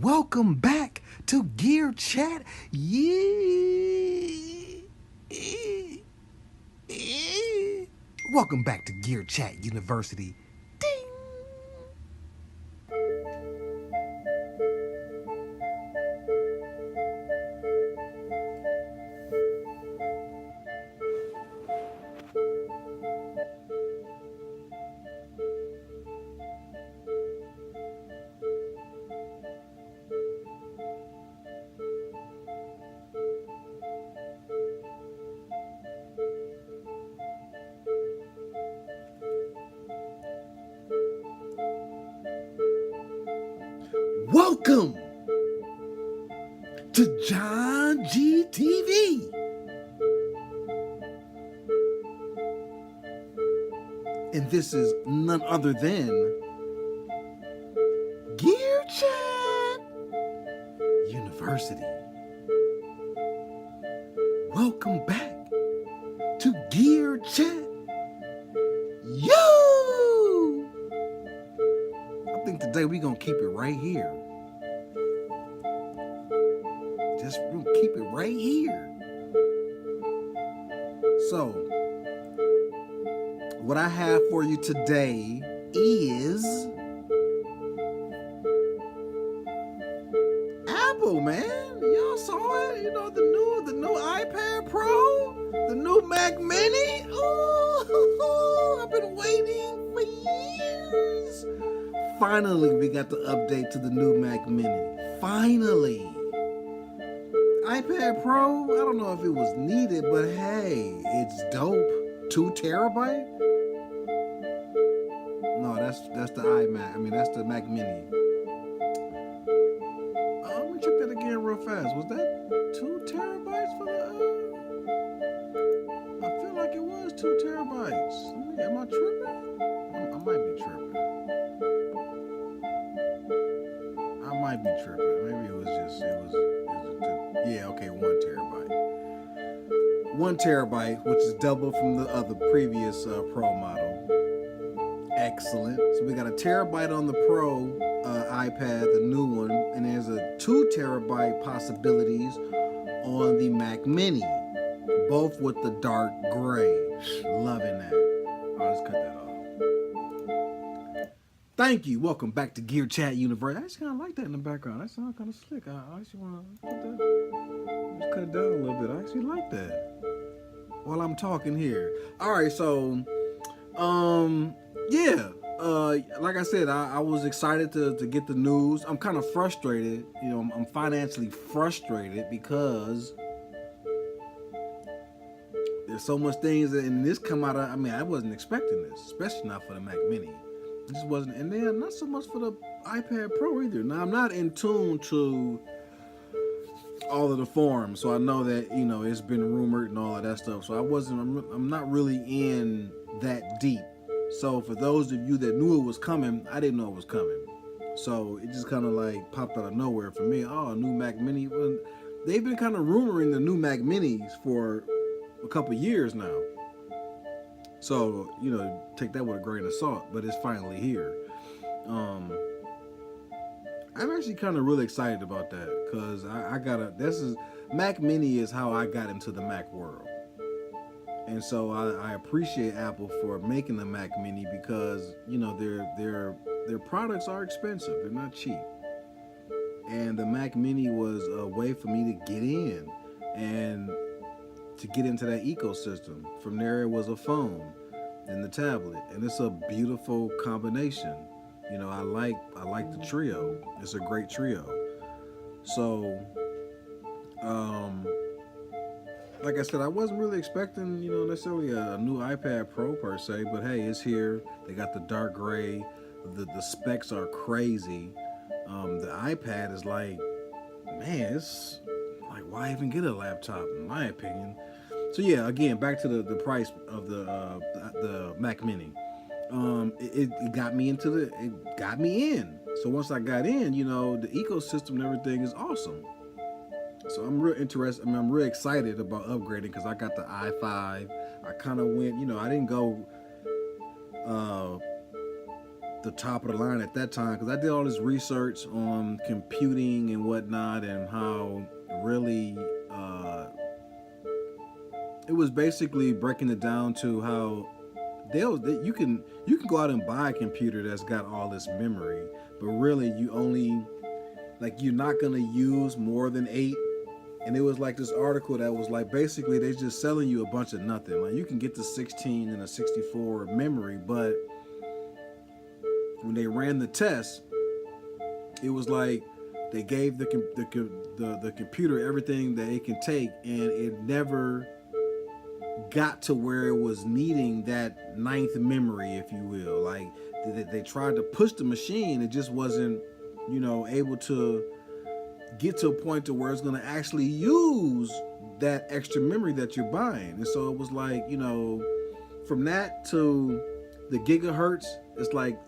welcome back to Gear Chat. Welcome back to Gear Chat University. Ding. Welcome to JOHNG TV. And this is none other than Gear Chat University. Welcome back to Gear Chat. I think today we're going to keep it right here. Just keep it right here. So, what I have for you today is Apple, man. Y'all saw it? You know, the new iPad Pro, the new Mac Mini. Ooh, I've been waiting for years. Finally, we got the update to the new Mac Mini. Finally. iPad Pro, I don't know if it was needed, but hey, it's dope. 2 terabyte? No, that's the iMac. I mean, that's the Mac Mini. Let me check that again real fast. Was that 2 terabytes for the? I feel like it was 2 terabytes. Am I tripping? I might be tripping. I might be tripping. Maybe it was yeah, okay, 1 terabyte. 1 terabyte, which is double from the other previous Pro model. Excellent. So we got a terabyte on the Pro iPad, the new one, and there's a 2 terabyte possibilities on the Mac Mini, both with the dark gray. Loving that. Let's cut that off. Thank you. Welcome back to Gear Chat University. I actually kind of like that in the background. That sounds kind of slick. I actually want to put that. Let's cut it down a little bit. I actually like that while I'm talking here. All right, so yeah. Like I said, I was excited to get the news. I'm kind of frustrated. You know, I'm financially frustrated because there's so much things, and this come out of. I mean, I wasn't expecting this, especially not for the Mac Mini. It just wasn't, and then not so much for the iPad Pro either. Now I'm not in tune to all of the forums, so I know that, you know, it's been rumored and all of that stuff. So I'm not really in that deep. So for those of you that knew it was coming, I didn't know it was coming. So it just kind of like popped out of nowhere for me. Oh, a new Mac Mini. Well, they've been kind of rumoring the new Mac Minis for a couple years now. So, you know, take that with a grain of salt, but it's finally here. I'm actually kind of really excited about that because Mac Mini is how I got into the Mac world. And so I appreciate Apple for making the Mac Mini because, you know, their products are expensive. They're not cheap. And the Mac Mini was a way for me to get in and to get into that ecosystem. From there, it was a phone and the tablet, and it's a beautiful combination. You know, I like the trio. It's a great trio. So, like I said, I wasn't really expecting, you know, necessarily a new iPad Pro per se, but hey, it's here. They got the dark gray. The specs are crazy. The iPad is like, man, it's like, why even get a laptop, in my opinion? So yeah, again, back to the price of the Mac Mini. It got me it got me in. So once I got in, you know, the ecosystem and everything is awesome. So I'm real interested. I mean, I'm real excited about upgrading because I got the i5. I kind of went, you know, I didn't go the top of the line at that time, because I did all this research on computing and whatnot, and how really it was basically breaking it down to how you can go out and buy a computer that's got all this memory, but really you only, like, you're not gonna use more than 8. And it was like this article that was like, basically they're just selling you a bunch of nothing. Like, you can get the 16 and a 64 memory, but when they ran the test, it was like they gave the computer everything that it can take, and it never got to where it was needing that 9th memory, if you will. Like, they tried to push the machine, it just wasn't, able to get to a point to where it's going to actually use that extra memory that you're buying. And so it was like, from that to the gigahertz, it's like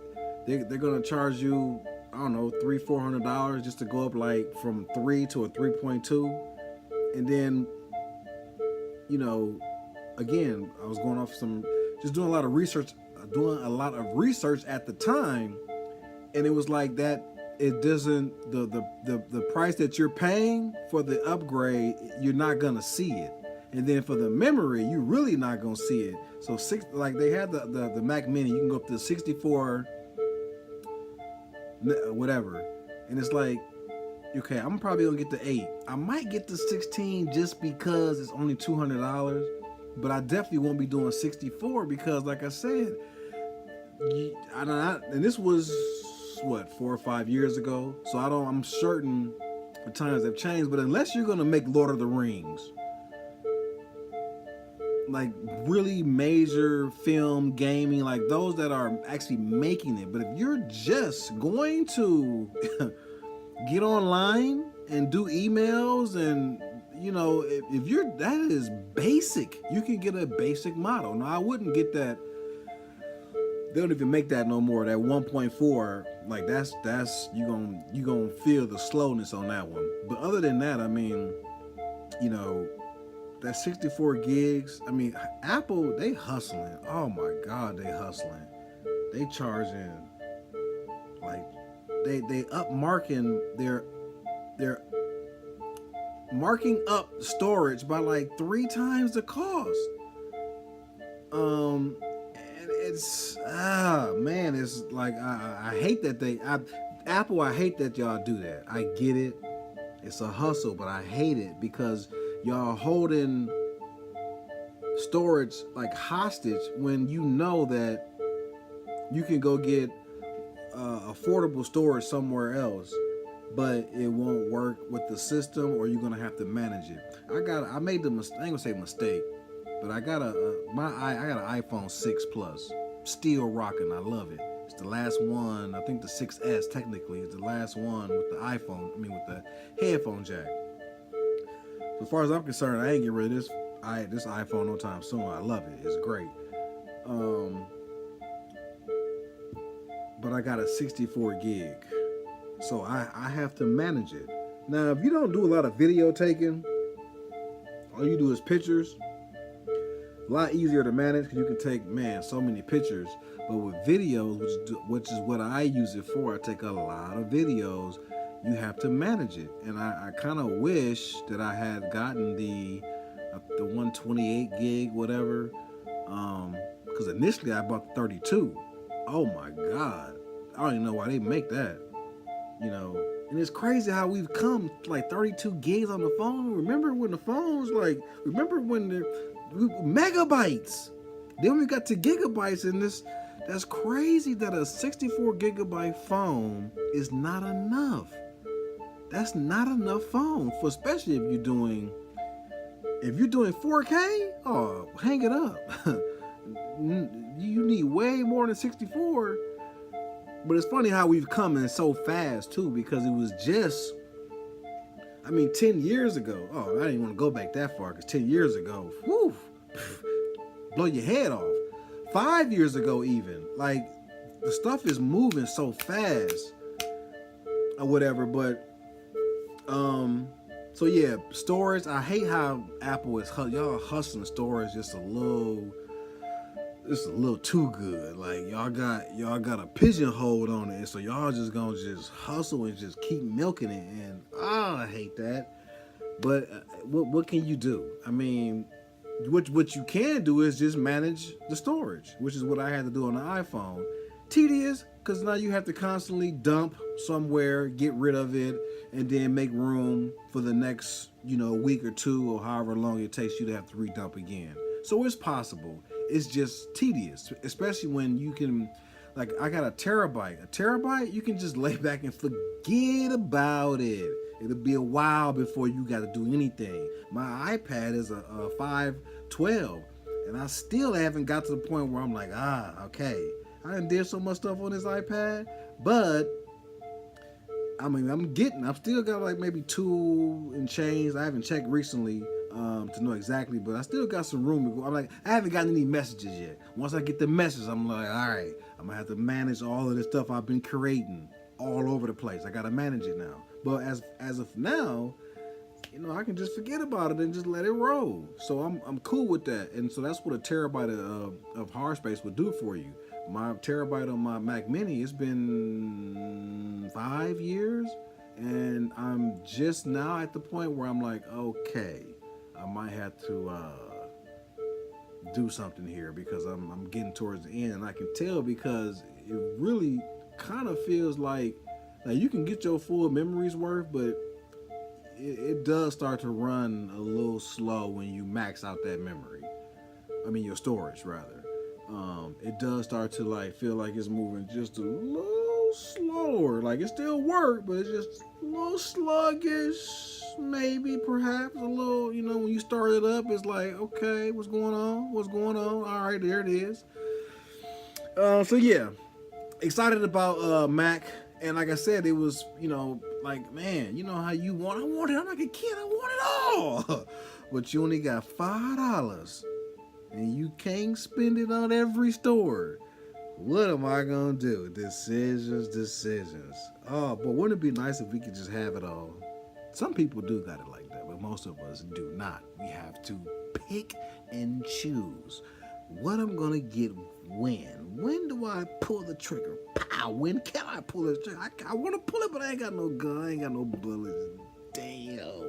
they're going to charge you, I don't know, $300-$400 just to go up like from 3 to a 3.2. And then, again, I was going off doing a lot of research at the time, and it was like that. It doesn't, the price that you're paying for the upgrade, you're not gonna see it, and then for the memory, you're really not gonna see it. So like they had the Mac Mini, you can go up to 64, whatever, and it's like, okay, I'm probably gonna get the 8. I might get the 16 just because it's only $200, but I definitely won't be doing 64 because, like I said, and this was what, 4 or 5 years ago. So I'm certain the times have changed, but unless you're gonna make Lord of the Rings, like really major film, gaming, like those that are actually making it. But if you're just going to get online and do emails, and if you're, that is basic, you can get a basic model. Now, I wouldn't get that. They don't even make that no more. That 1.4, like that's you gonna feel the slowness on that one. But other than that, I mean, that 64 gigs. I mean, Apple, they hustling. Oh my God, they hustling. They charging, like they up marking they're marking up storage by like 3 times the cost. It's man, it's like I hate that Apple, I hate that y'all do that. I get it, it's a hustle, but I hate it because y'all holding storage like hostage when you know that you can go get affordable storage somewhere else, but it won't work with the system, or you're gonna have to manage it. I made the mistake. I ain't gonna say mistake, but I got an iPhone 6 Plus, still rocking. I love it. It's the last one. I think the 6S technically is the last one with the iPhone. I mean, with the headphone jack. So as far as I'm concerned, I ain't getting rid of this iPhone no time soon. I love it. It's great. But I got a 64 gig, so I have to manage it. Now, if you don't do a lot of video taking, all you do is pictures. A lot easier to manage because you can take, so many pictures. But with videos, which is what I use it for, I take a lot of videos. You have to manage it, and I kind of wish that I had gotten the 128 gig, whatever. Because initially I bought the 32. Oh my God, I don't even know why they make that. And it's crazy how we've come to like 32 gigs on the phone. Remember when the phones megabytes? Then we got to gigabytes in this. That's crazy that a 64 gigabyte phone is not enough. That's not enough phone for, especially if you're doing 4K. Oh, hang it up. You need way more than 64. But it's funny how we've come in so fast too, because it was just, 10 years ago. Oh, I didn't want to go back that far, because 10 years ago, whew, blow your head off. 5 years ago even, like, the stuff is moving so fast or whatever. But so yeah, storage, I hate how Apple is y'all hustling storage just a little. it's a little too good. Like y'all got a pigeonhole on it, and so y'all just gonna just hustle and just keep milking it. And I hate that. But what can you do? I mean, what you can do is just manage the storage, which is what I had to do on the iPhone. Tedious, because now you have to constantly dump somewhere, get rid of it, and then make room for the next, week or two or however long it takes you to have to redump again. So it's possible. It's just tedious, especially when you can, like, I got a terabyte. A terabyte, you can just lay back and forget about it. It'll be a while before you got to do anything. My iPad is a 512, and I still haven't got to the point where I'm like, okay. I done did so much stuff on this iPad, but I mean, I've still got like maybe 2 and change. I haven't checked recently to know exactly, but I still got some room to go. I'm like, I haven't gotten any messages yet. Once I get the message, I'm like, all right, I'm gonna have to manage all of this stuff I've been creating all over the place. I gotta manage it now. But as of now, I can just forget about it and just let it roll. So I'm cool with that. And so that's what a terabyte of hard space would do for you. My terabyte on my Mac Mini, it's been 5 years, and I'm just now at the point where I'm like, okay, I might have to do something here because I'm getting towards the end, and I can tell because it really kind of feels like you can get your full memories worth, but it does start to run a little slow when you max out that memory. I mean, your storage rather. It does start to feel like it's moving just a little slower. Like it still works, but it's just a little sluggish, maybe, perhaps a little. When you start it up, it's like, okay, what's going on? All right, there it is. So yeah, excited about Mac, and like I said, it was man, how you want. I want it. I'm like a kid. I want it all, but you only got $5. And you can't spend it on every store. What am I gonna do? Decisions. Oh, but wouldn't it be nice if we could just have it all? Some people do got it like that, but most of us do not. We have to pick and choose what I'm gonna get when. When do I pull the trigger? Pow! When can I pull the trigger? I want to pull it, but I ain't got no gun. I ain't got no bullets. Damn.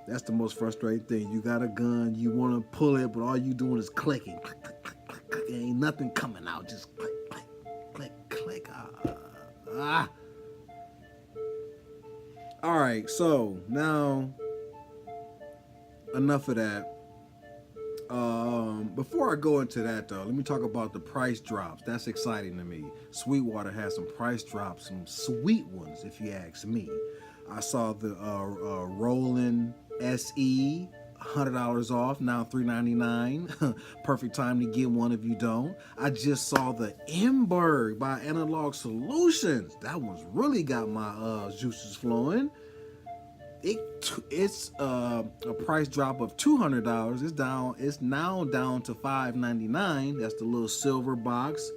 That's the most frustrating thing. You got a gun, you want to pull it, but all you doing is clicking. Click, click, click, click, click. Ain't nothing coming out. Just click, click, click, click. All right, so now enough of that. Before I go into that, though, let me talk about the price drops. That's exciting to me. Sweetwater has some price drops, some sweet ones, if you ask me. I saw the Roland SE, $100 off, now $399. Perfect time to get one if you don't. I just saw the Emberg by Analog Solutions. That one's really got my juices flowing. It's a price drop of $200. It's now down to $599. That's the little silver box.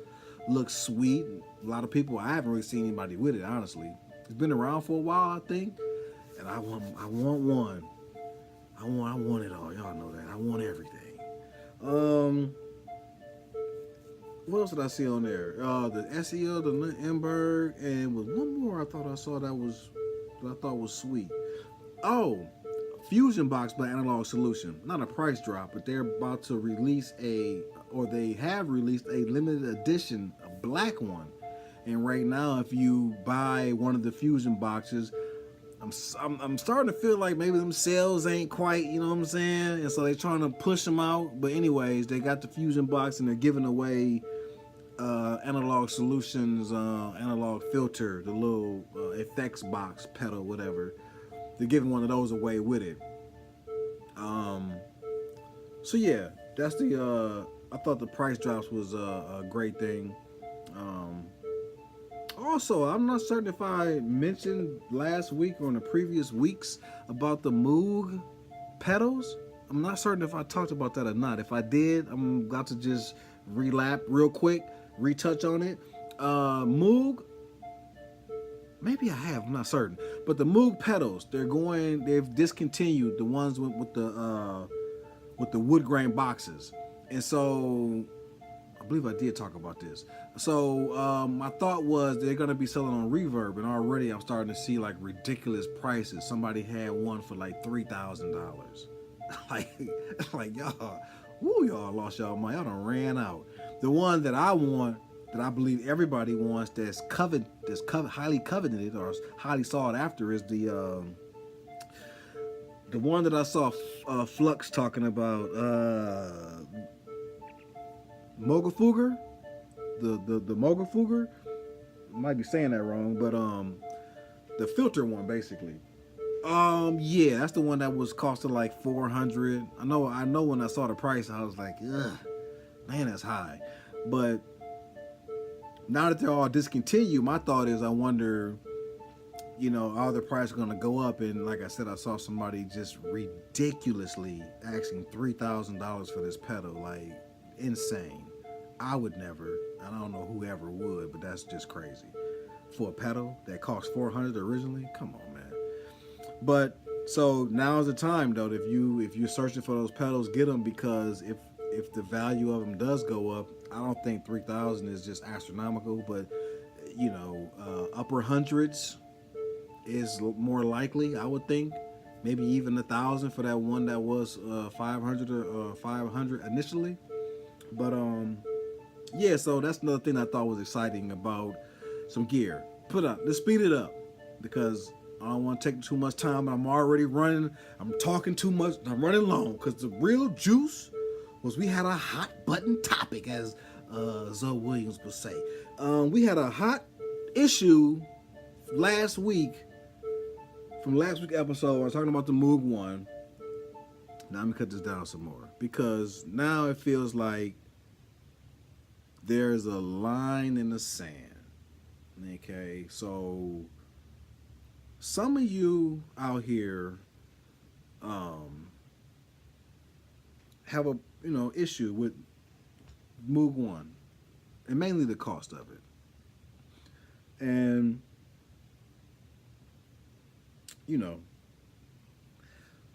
Looks sweet. A lot of people, I haven't really seen anybody with it, honestly. It's been around for a while, I think, and I want one. I want it all. Y'all know that. I want everything. What else did I see on there? The SEL, the Emberg, and with one more I thought I saw that I thought was sweet. Oh, Fusion Box by Analog Solution. Not a price drop, but they're about to release they have released a limited edition, a black one. And right now, if you buy one of the Fusion boxes, I'm starting to feel like maybe them sales ain't quite, you know what I'm saying? And so they're trying to push them out. But anyways, they got the Fusion box and they're giving away Analog Solutions analog filter, the little effects box pedal, whatever. They're giving one of those away with it. So yeah, that's I thought the price drops was a great thing. Also, I'm not certain if I mentioned last week or in the previous weeks about the Moog Pedals. I'm not certain if I talked about that or not. If I did, I'm about to just relap real quick, retouch on it. Moog, maybe I have, I'm not certain. But the Moog Pedals, they've discontinued the ones with the wood grain boxes. And so believe I did talk about this. So my thought was they're gonna be selling on Reverb, and already I'm starting to see like ridiculous prices. Somebody had one for like $3,000. like, like y'all, woo, y'all lost y'all money. Y'all done ran out. The one that I want, that I believe everybody wants, highly coveted or highly sought after, is the one that I saw Flux talking about. Mogafuger, the Mogafuger, might be saying that wrong, but the filter one basically. Yeah, that's the one that was costing like 400. I know when I saw the price, I was like, ugh, man, that's high. But now that they're all discontinued, my thought is, I wonder, are the prices going to go up? And like I said, I saw somebody just ridiculously asking $3,000 for this pedal, like insane. I would never. I don't know whoever would, but that's just crazy for a pedal that cost 400 originally. Come on, man. But so now's the time though. If you're searching for those pedals, get them, because if the value of them does go up, I don't think 3,000 is just astronomical, but upper hundreds is more likely, I would think. Maybe even 1,000 for that one that was 500 or 500 initially. But yeah, so that's another thing I thought was exciting about some gear. Let's speed it up, because I don't want to take too much time. I'm already running. I'm talking too much. I'm running long, because the real juice was we had a hot button topic, as Zoe Williams would say. We had a hot issue last week. From last week's episode, I was talking about the Moog one. Now I'm going to cut this down some more, because now it feels like there's a line in the sand. Okay, so some of you out here have a issue with Moog One, and mainly the cost of it. And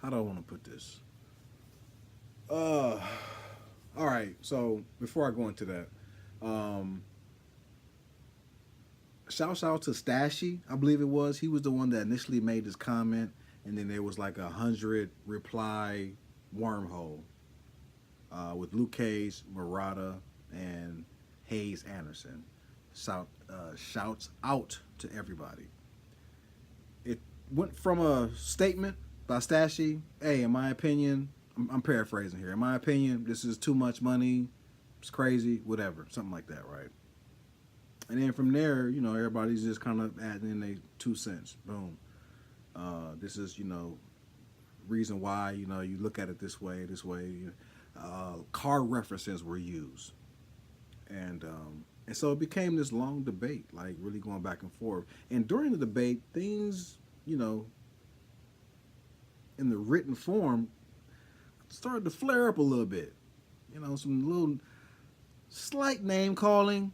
how do I want to put this? All right. So before I go into that, shout out to Stashy, I believe it was. He was the one that initially made this comment, and then there was like 100 reply wormhole with Luke Cage, Murata, and Hayes Anderson. Shouts out to everybody. It went from a statement by Stashy, hey, in my opinion, I'm paraphrasing here, in my opinion, this is too much money, it's crazy, whatever, something like that, right? And then from there, everybody's just kind of adding in their 2 cents. Boom. This is, reason why, you look at it this way. Car references were used. And so it became this long debate, like really going back and forth. And during the debate, things, in the written form started to flare up a little bit. Some little slight name calling.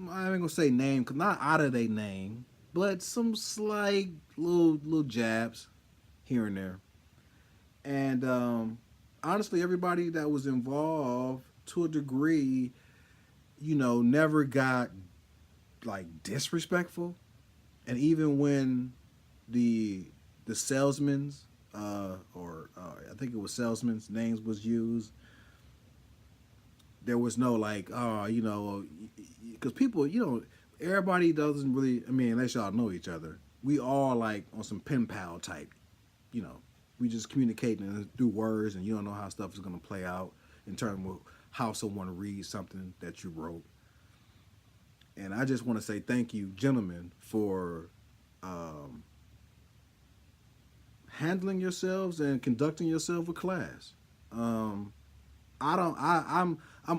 I ain't gonna say name, cause not out of their name, but some slight little jabs here and there. And honestly, everybody that was involved, to a degree, never got like disrespectful. And even when the salesman's or I think it was salesman's names was used, there was no like, because people, everybody doesn't really, unless y'all know each other, we all like on some pen pal type, we just communicating through words, and you don't know how stuff is going to play out in terms of how someone reads something that you wrote. And I just want to say thank you, gentlemen, for handling yourselves and conducting yourself with class. I'm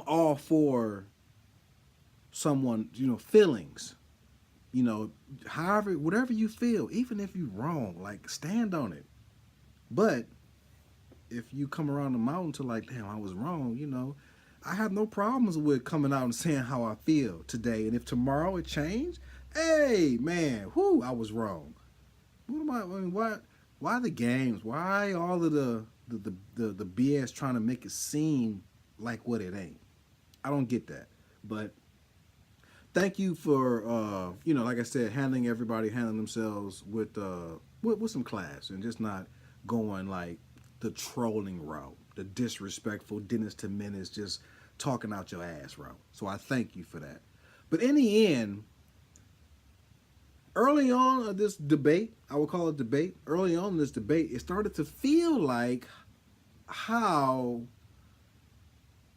all for someone, feelings. However, whatever you feel, even if you're wrong, like stand on it. But if you come around the mountain to like, damn, I was wrong, I have no problems with coming out and saying how I feel today. And if tomorrow it changed, hey man, I was wrong. Why the games? Why all of the BS trying to make it seem like what it ain't? I don't get that. But thank you for like I said, handling themselves with some class and just not going like the trolling route, the disrespectful Dennis to Menace, just talking out your ass route. So I thank you for that. But in the end, early on of this debate, I would call it debate. Early on in this debate, it started to feel like how,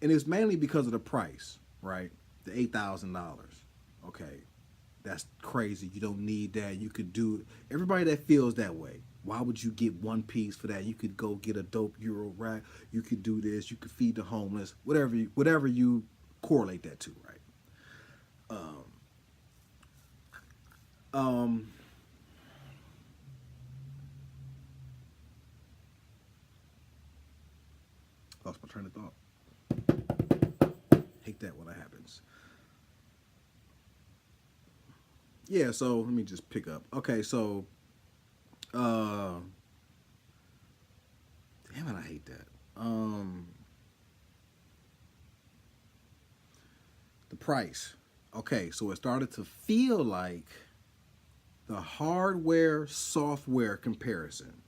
and it's mainly because of the price, right? The $8,000. Okay, that's crazy. You don't need that. You could do everybody that feels that way. Why would you get one piece for that? You could go get a dope Euro rack. You could do this. You could feed the homeless. Whatever you correlate that to, right? Um, Lost my train of thought. Hate that when that happens. Yeah, so let me just pick up. Okay, so damn it, I hate that. The price. Okay, so it started to feel like the hardware software comparison.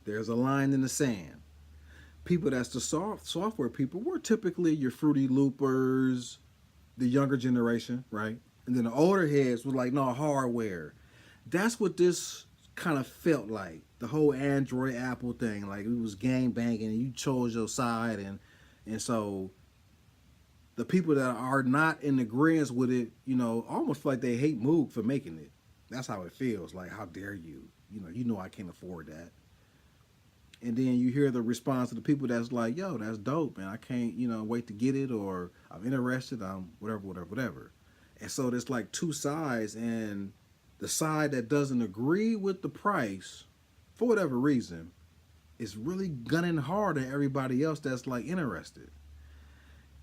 There's a line in the sand. People that's the software people were typically your Fruity Loopers, the younger generation, right? And then the older heads were like, no, hardware. That's what this kind of felt like. The whole Android Apple thing, like it was gang banging and you chose your side, and so the people that are not in agreement with it, almost feel like they hate Moog for making it. That's how it feels. Like, how dare you? You know I can't afford that. And then you hear the response of the people that's like, yo, that's dope, and I can't, wait to get it, or I'm interested, I'm whatever. And so there's like two sides, and the side that doesn't agree with the price, for whatever reason, is really gunning hard at everybody else that's like interested.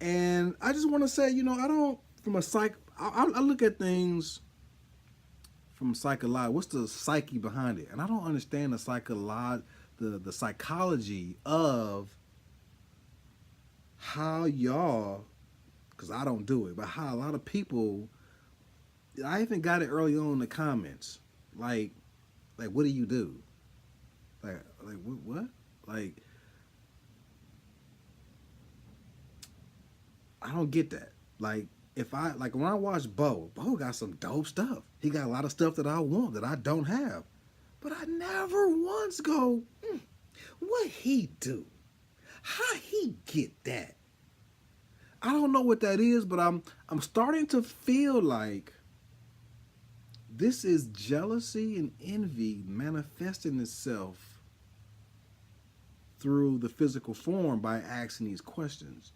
And I just want to say, I don't, from a I look at things from psychology. What's the psyche behind it? And I don't understand the psychology of how y'all, because I don't do it, but how a lot of people, I even got it early on in the comments, like what do you do? Like what? Like, I don't get that. Like, when I watch Bo got some dope stuff. He got a lot of stuff that I want that I don't have. But I never once go, what he do? How he get that? I don't know what that is, but I'm starting to feel like this is jealousy and envy manifesting itself through the physical form by asking these questions.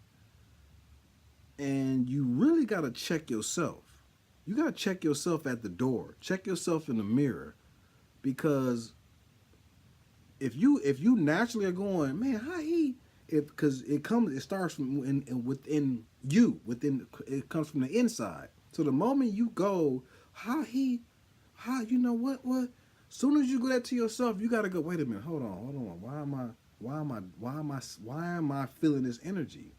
And you really got to check yourself. You got to check yourself at the door. Check yourself in the mirror. Because if you naturally are going, man, how he, because it starts from within you, it comes from the inside. So the moment you go, how you know what? Soon as you go that to yourself, you got to go, wait a minute, hold on. Why am I feeling this energy?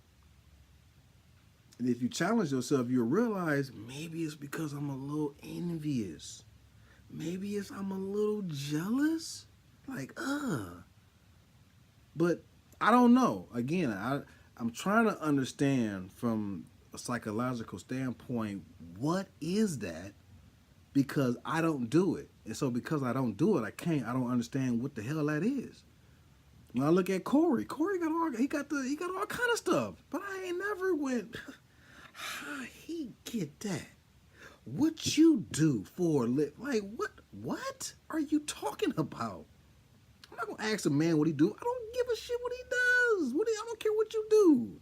And if you challenge yourself, you'll realize maybe it's because I'm a little envious. Maybe I'm a little jealous. Like, But I don't know. Again, I'm trying to understand from a psychological standpoint, what is that? Because I don't do it. And so because I don't do it, I don't understand what the hell that is. When I look at Corey got all kind of stuff. But I ain't never went, how he get that? What you do for a living? Like, what are you talking about? I'm not gonna ask a man what he do. I don't give a shit what he does. I don't care what you do.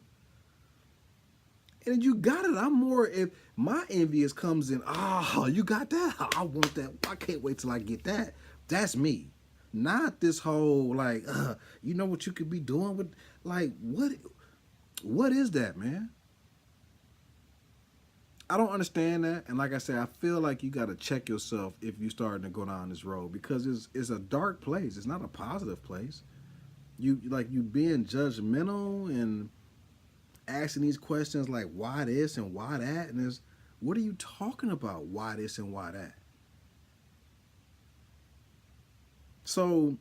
And you got it. I'm more, if my envious comes in, you got that? I want that. I can't wait till I get that. That's me. Not this whole, like, you know what you could be doing with, like, what is that, man? I don't understand that. And like I said, I feel like you got to check yourself if you're starting to go down this road, because it's a dark place. It's not a positive place. You being judgmental and asking these questions like why this and why that, and it's what are you talking about? Why this and why that? So,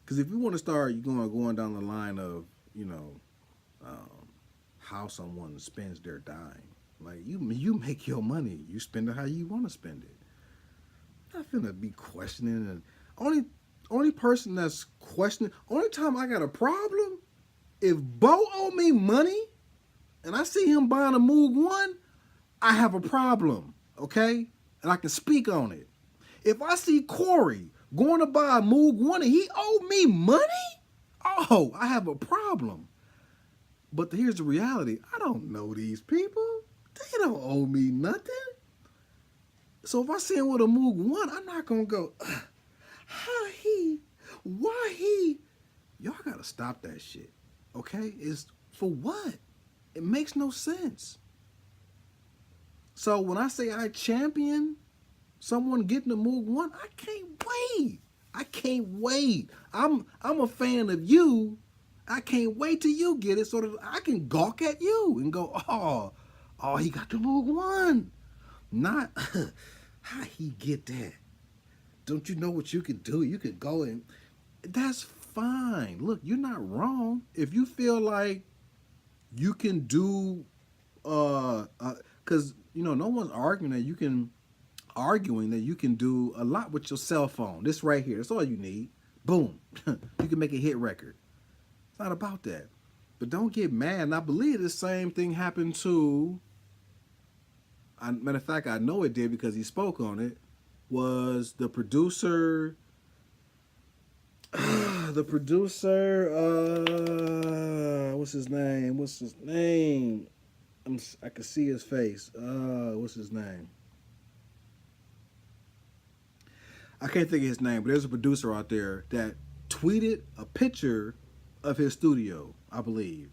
because if you want to start going down the line of um, how someone spends their dime, like you make your money, you spend it how you want to spend it. I'm not finna be questioning and only person that's questioning. Only time I got a problem if Bo owe me money and I see him buying a Moog One, I have a problem, okay? And I can speak on it. If I see Corey going to buy a Moog One and he owe me money, oh, I have a problem. But here's the reality. I don't know these people. They don't owe me nothing. So if I see him with a Moog One, I'm not going to go, why he? Y'all got to stop that shit, okay? It's for what? It makes no sense. So when I say I champion someone getting a Moog One, I can't wait. I can't wait. I'm a fan of you. I can't wait till you get it so that I can gawk at you and go, oh, he got the Moog One. Not how he get that. Don't you know what you can do? You can go and that's fine. Look, you're not wrong. If you feel like you can do because no one's arguing that you can do a lot with your cell phone. This right here, that's all you need. Boom. You can make a hit record. It's not about that. But don't get mad. And I believe the same thing happened to, matter of fact, I know it did because he spoke on it, was the producer, what's his name? I can see his face. What's his name? I can't think of his name, but there's a producer out there that tweeted a picture of his studio, I believe,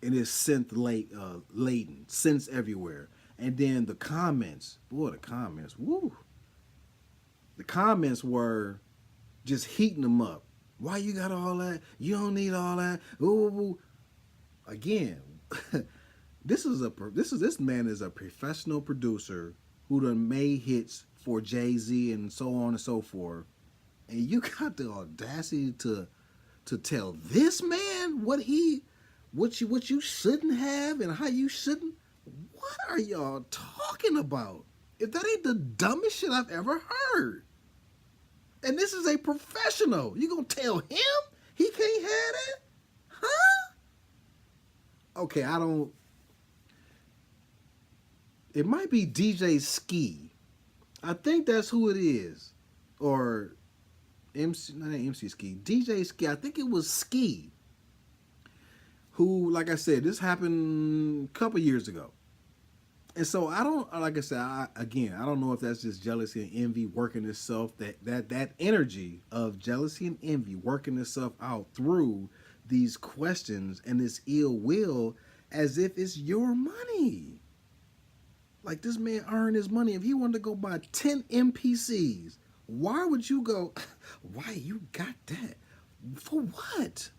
and it's synth laden, synths everywhere. And then the comments, woo! The comments were just heating them up. Why you got all that? You don't need all that. Ooh. Again, this man is a professional producer who done made hits for Jay-Z and so on and so forth. And you got the audacity to tell this man what you shouldn't have and how you shouldn't. What are y'all talking about? If that ain't the dumbest shit I've ever heard. And this is a professional. You gonna tell him he can't have it? Huh? Okay, it might be DJ Ski. I think that's who it is. Or not MC Ski. DJ Ski. I think it was Ski. Who, like I said, this happened a couple years ago. And so I don't know if that's just jealousy and envy working itself, that energy of jealousy and envy working itself out through these questions and this ill will as if it's your money. Like this man earned his money. If he wanted to go buy 10 MPCs, why would you go, why you got that? For what?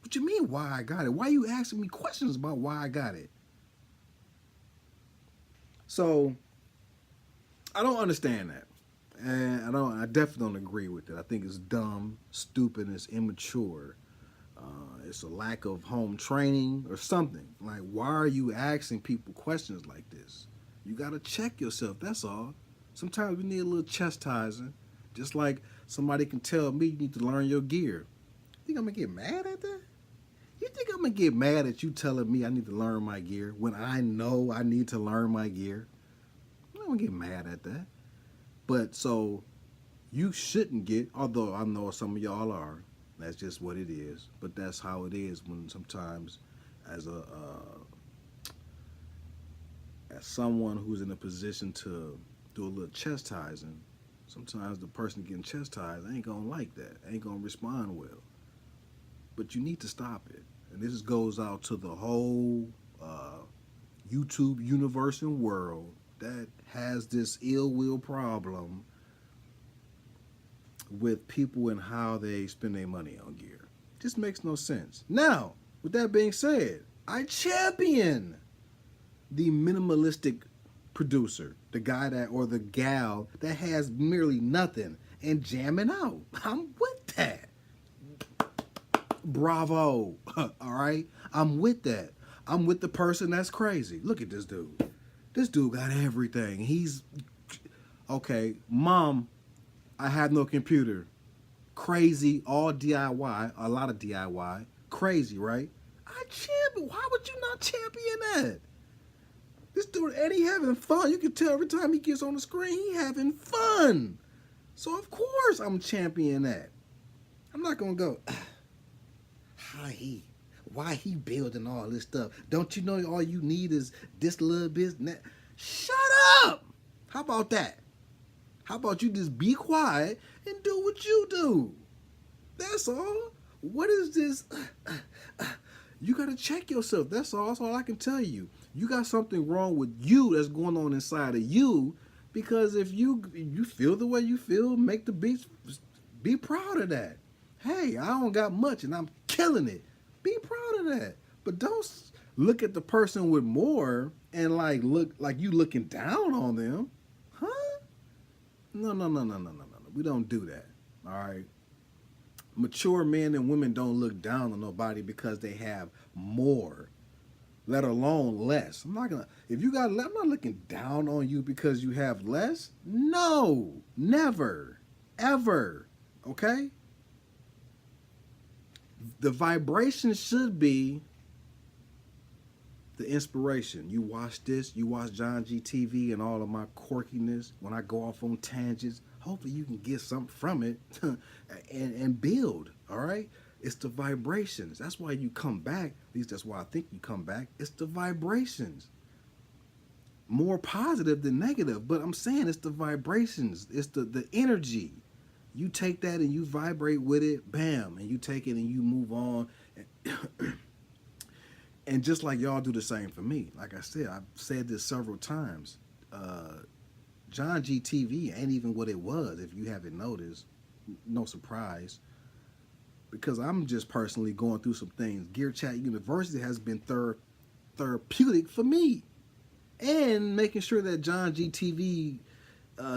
What you mean why I got it? Why are you asking me questions about why I got it? So I don't understand that. And I definitely don't agree with it. I think it's dumb, stupid, it's immature. It's a lack of home training or something. Like, why are you asking people questions like this? You got to check yourself, that's all. Sometimes we need a little chastising. Just like somebody can tell me you need to learn your gear. You think I'm going to get mad at that? You think I'm going to get mad at you telling me I need to learn my gear when I know I need to learn my gear? I'm not going to get mad at that. But so you shouldn't get, although I know some of y'all are, that's just what it is. But that's how it is when sometimes as someone who's in a position to do a little chastising, sometimes the person getting chastised ain't going to like that, ain't going to respond well. But you need to stop it. And this goes out to the whole YouTube universe and world that has this ill will problem with people and how they spend their money on gear. Just makes no sense. Now, with that being said, I champion the minimalistic producer, the guy that or the gal that has merely nothing and jamming out. I'm with that. Bravo. All right? I'm with that. I'm with the person that's crazy. Look at this dude. This dude got everything. He's okay, mom, I have no computer. Crazy, all DIY, a lot of DIY. Crazy, right? I champion. Why would you not champion that? This dude, and he having fun. You can tell every time he gets on the screen, he having fun. So of course I'm championing that. I'm not gonna go, why he building all this stuff? Don't you know all you need is this little bit? Shut up! How about that? How about you just be quiet and do what you do? That's all. What is this? You got to check yourself. That's all. That's all I can tell you. You got something wrong with you that's going on inside of you, because if you feel the way you feel, make the beats, be proud of that. Hey, I don't got much and I'm killing it. Be proud of that. But don't look at the person with more and look like you looking down on them. Huh? No. We don't do that. All right. Mature men and women don't look down on nobody because they have more, let alone less. I'm not looking down on you because you have less. No, never, ever. Okay? The vibration should be the inspiration. You watch this, you watch JOHNG TV and all of my quirkiness. When I go off on tangents, hopefully you can get something from it and build, all right? It's the vibrations. That's why you come back. At least that's why I think you come back. It's the vibrations. More positive than negative, but I'm saying it's the vibrations. It's the energy. You take that and you vibrate with it, bam, and you take it and you move on. And just like y'all do the same for me. Like I said, I've said this several times. JOHNG TV ain't even what it was, if you haven't noticed. No surprise. Because I'm just personally going through some things. Gear Chat University has been therapeutic for me. And making sure that JOHNG TV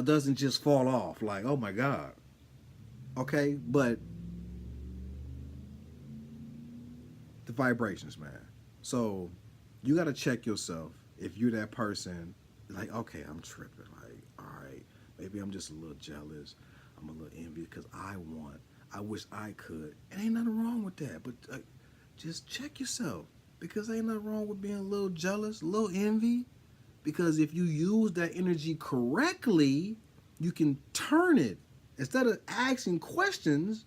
doesn't just fall off. Like, oh my God. Okay, but the vibrations, man. So you got to check yourself. If you're that person, like, okay, I'm tripping. Like, all right, maybe I'm just a little jealous. I'm a little envious because I wish I could. And ain't nothing wrong with that. But just check yourself, because ain't nothing wrong with being a little jealous, a little envy. Because if you use that energy correctly, you can turn it. Instead of asking questions,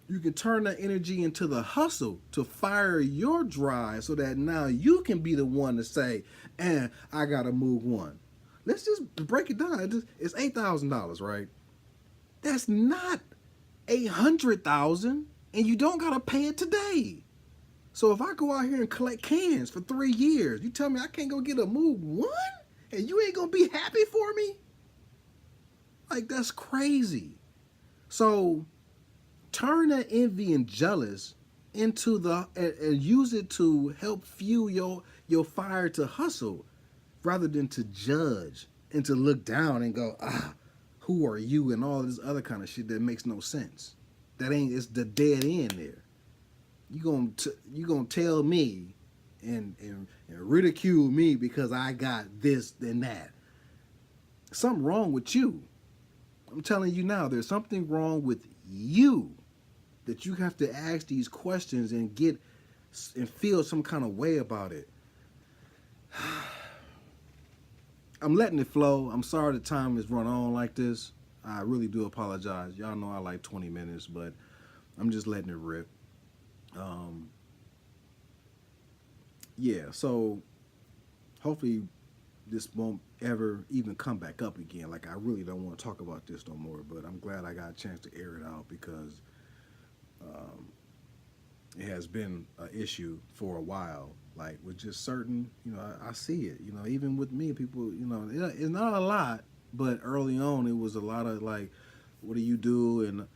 you can turn that energy into the hustle to fire your drive so that now you can be the one to say, and I got a Moog 1. Let's just break it down. It's $8,000, right? That's not $800,000, and you don't got to pay it today. So if I go out here and collect cans for 3 years, you tell me I can't go get a Moog 1? And you ain't going to be happy for me? Like, that's crazy. So turn that envy and jealous into and use it to help fuel your fire to hustle, rather than to judge and to look down and go, who are you, and all this other kind of shit that makes no sense. It's the dead end there. You gonna tell me and ridicule me because I got this and that. Something wrong with you. I'm telling you now, there's something wrong with you, that you have to ask these questions and feel some kind of way about it. I'm letting it flow. I'm sorry the time has run on like this. I really do apologize. Y'all know I like 20 minutes, but I'm just letting it rip. Yeah, so hopefully this won't ever even come back up again. Like, I really don't want to talk about this no more, but I'm glad I got a chance to air it out, because it has been an issue for a while. Like, with just certain, I see it, even with me, people, it's not a lot, but early on it was a lot of like, what do you do?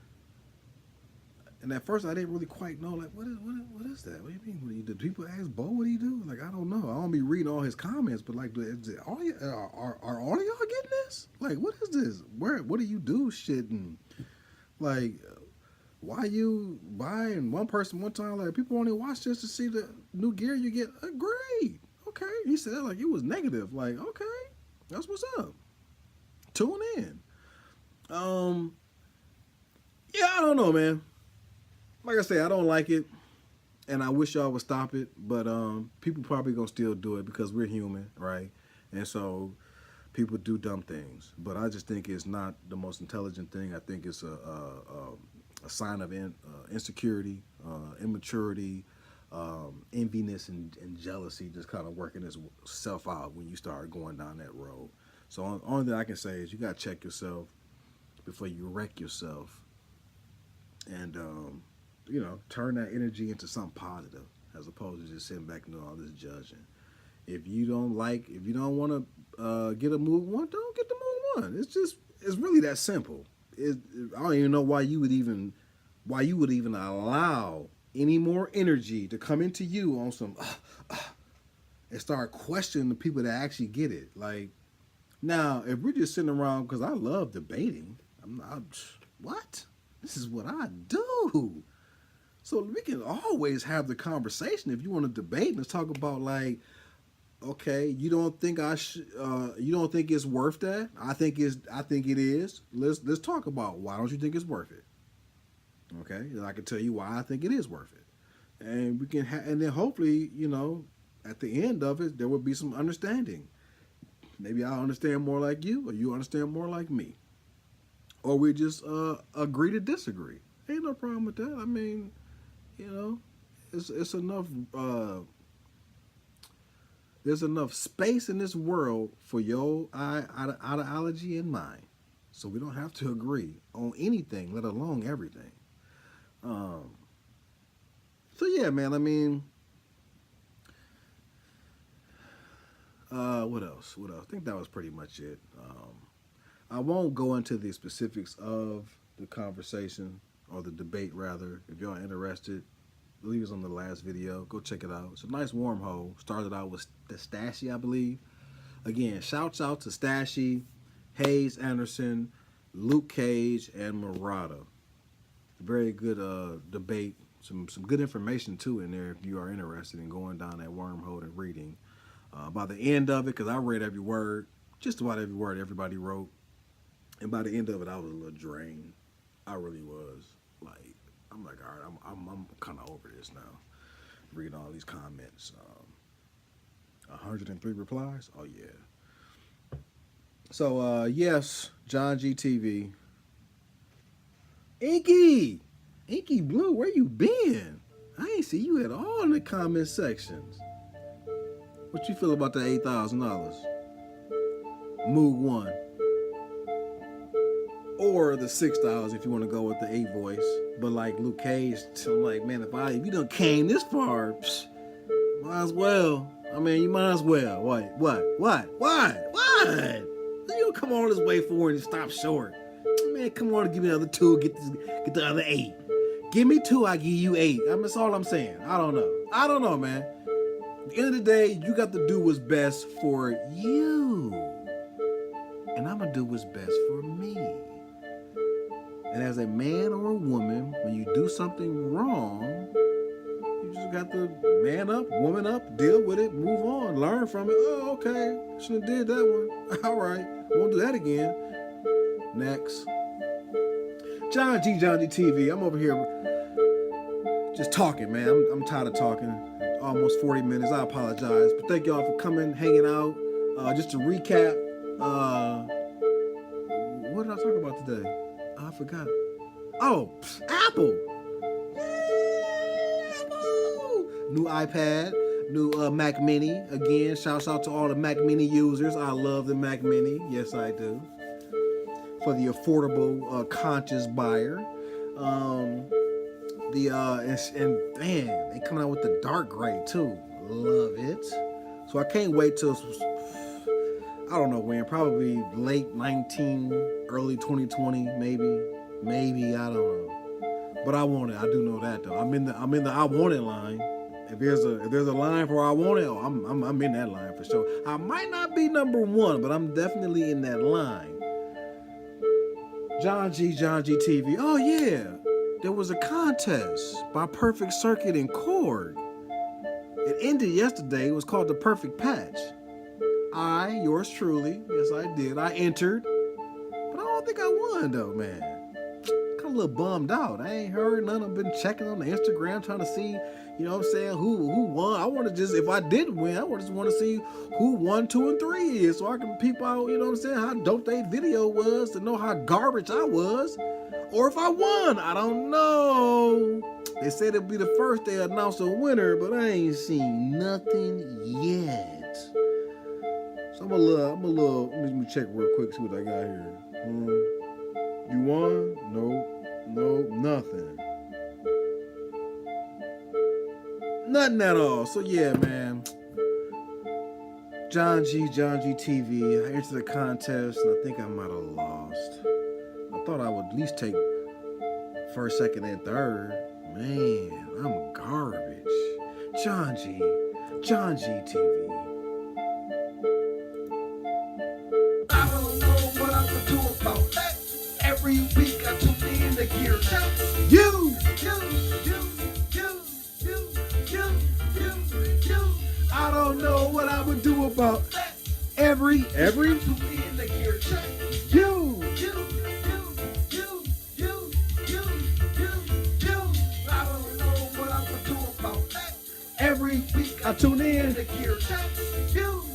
And And at first, I didn't really quite know, like, what is that? What do you mean? What do you do? People ask Bo, what do you do? Like, I don't know. I don't be reading all his comments, but like, are all y'all getting this? Like, what is this? What do you do? Shit, and like, why you buying one person one time? Like, people only watch this to see the new gear you get. Great, okay. He said like it was negative. Like, okay, that's what's up. Tune in. Yeah, I don't know, man. Like I say, I don't like it, and I wish y'all would stop it. But people probably gonna still do it because we're human, right? And so people do dumb things. But I just think it's not the most intelligent thing. I think it's a sign of insecurity, immaturity, enviness, and jealousy just kind of working itself out when you start going down that road. So only thing I can say is you gotta check yourself before you wreck yourself, and you know, turn that energy into something positive as opposed to just sitting back and doing all this judging. If you don't want to get a Moog 1, don't get the Moog 1. It's really that simple. I don't even know why you would even allow any more energy to come into you on some and start questioning the people that actually get it. Like, now, if we're just sitting around, because I love debating, what? This is what I do. So we can always have the conversation if you want to debate. Let's talk about, like, okay, you don't think you don't think it's worth that? I think it is. Let's talk about why don't you think it's worth it? Okay, and I can tell you why I think it is worth it, and we can and then hopefully, you know, at the end of it there will be some understanding. Maybe I'll understand more like you, or you understand more like me, or we just agree to disagree. Ain't no problem with that. I mean, you know, it's enough. There's enough space in this world for your ideology and mine, so we don't have to agree on anything, let alone everything. So yeah, man. I mean, what else? I think that was pretty much it. I won't go into the specifics of the conversation or the debate, rather. If y'all interested, I believe it's on the last video. Go check it out. It's a nice wormhole. Started out with the Stashy, I believe. Again, shouts out to Stashy, Hayes Anderson, Luke Cage, and Murata. Very good debate. Some good information too in there if you are interested in going down that wormhole and reading. By the end of it, because I read every word, just about every word everybody wrote, and by the end of it, I was a little drained. I really was. Like, I'm like, all right, I'm kind of over this now. Reading all these comments. 103 replies. Oh yeah. So yes, John G TV. Inky Blue, where you been? I ain't see you at all in the comment sections. What you feel about the $8,000? Moog 1. Or the $6,000 if you want to go with the 8 voice. But like Luke Cage, I'm like, man, if you done came this far, might as well. I mean, you might as well. What? You don't come all this way for it and stop short. Man, come on and give me another 2, get the other 8. Give me 2, I give you 8. I mean, that's all I'm saying. I don't know, man. At the end of the day, you got to do what's best for you. And I'm going to do what's best for me. And as a man or a woman, when you do something wrong, you just got to man up, woman up, deal with it, move on, learn from it. Oh, okay. Shouldn't have did that one. All right. Won't do that again. Next. John G TV. I'm over here just talking, man. I'm tired of talking. Almost 40 minutes. I apologize. But thank y'all for coming, hanging out. Just to recap, what did I talk about today? I forgot. Oh, Apple. Yay, Apple. New iPad, new Mac Mini. Again, shouts out to all the Mac Mini users. I love the Mac Mini. Yes, I do. For the affordable, conscious buyer. And man, they coming out with the dark gray too. Love it. So I can't wait till, I don't know when, probably late 19, early 2020, maybe, I don't know. But I want it. I do know that though. I'm in the I want it line. If there's a line for I want it, I'm in that line for sure. I might not be number one, but I'm definitely in that line. John G TV. Oh yeah, there was a contest by Perfect Circuit and Chord. It ended yesterday. It was called the Perfect Patch. Yours truly, yes I did. I entered, but I don't think I won though, man. Kind of a little bummed out. I ain't heard none. I've been checking on the Instagram trying to see, you know what I'm saying, who won. I want to just, if I did win, I just want to see who 1, 2, and 3 is, so I can peep out, you know what I'm saying, how dope they video was, to know how garbage I was, or if I won. I don't know. They said it'd be the first they announce a winner, but I ain't seen nothing yet. So I'm a little. Let me check real quick, see what I got here. You won? No, nothing. Nothing at all. So yeah, man. John G TV. I entered the contest and I think I might have lost. I thought I would at least take first, second, and third. Man, I'm garbage. John G TV. I don't know what I'm gonna do about that. Every week I tune in to Gear Check. You. I don't know what I would do about that. Every tune in to Gear Check. You. I don't know what I'm gonna do about that. Every week I tune in to Gear Check. You.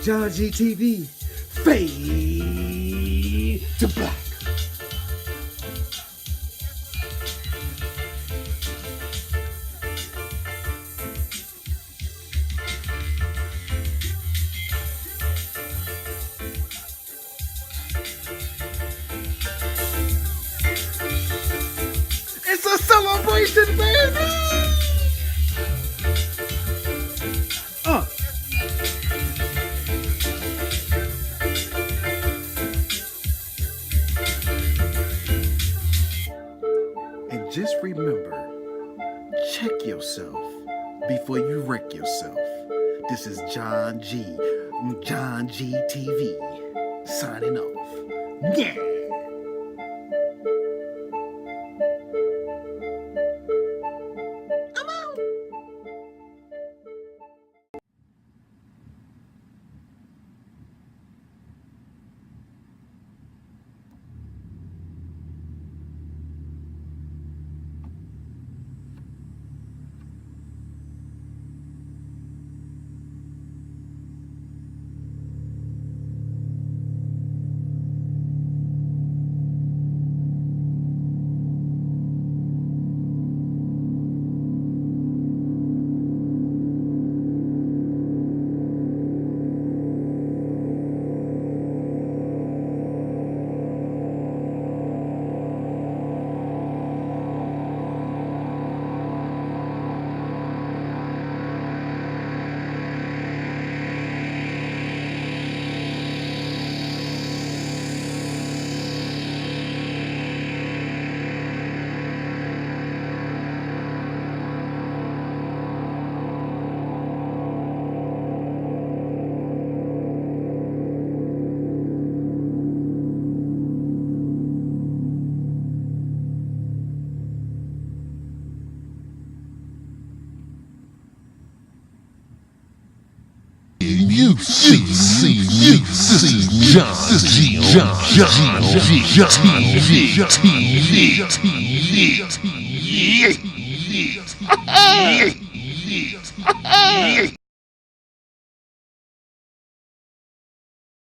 John G TV. Fade to black. It's a celebration, baby! And just remember, check yourself before you wreck yourself. This is John G TV, signing off. Yeah! You see John G TV.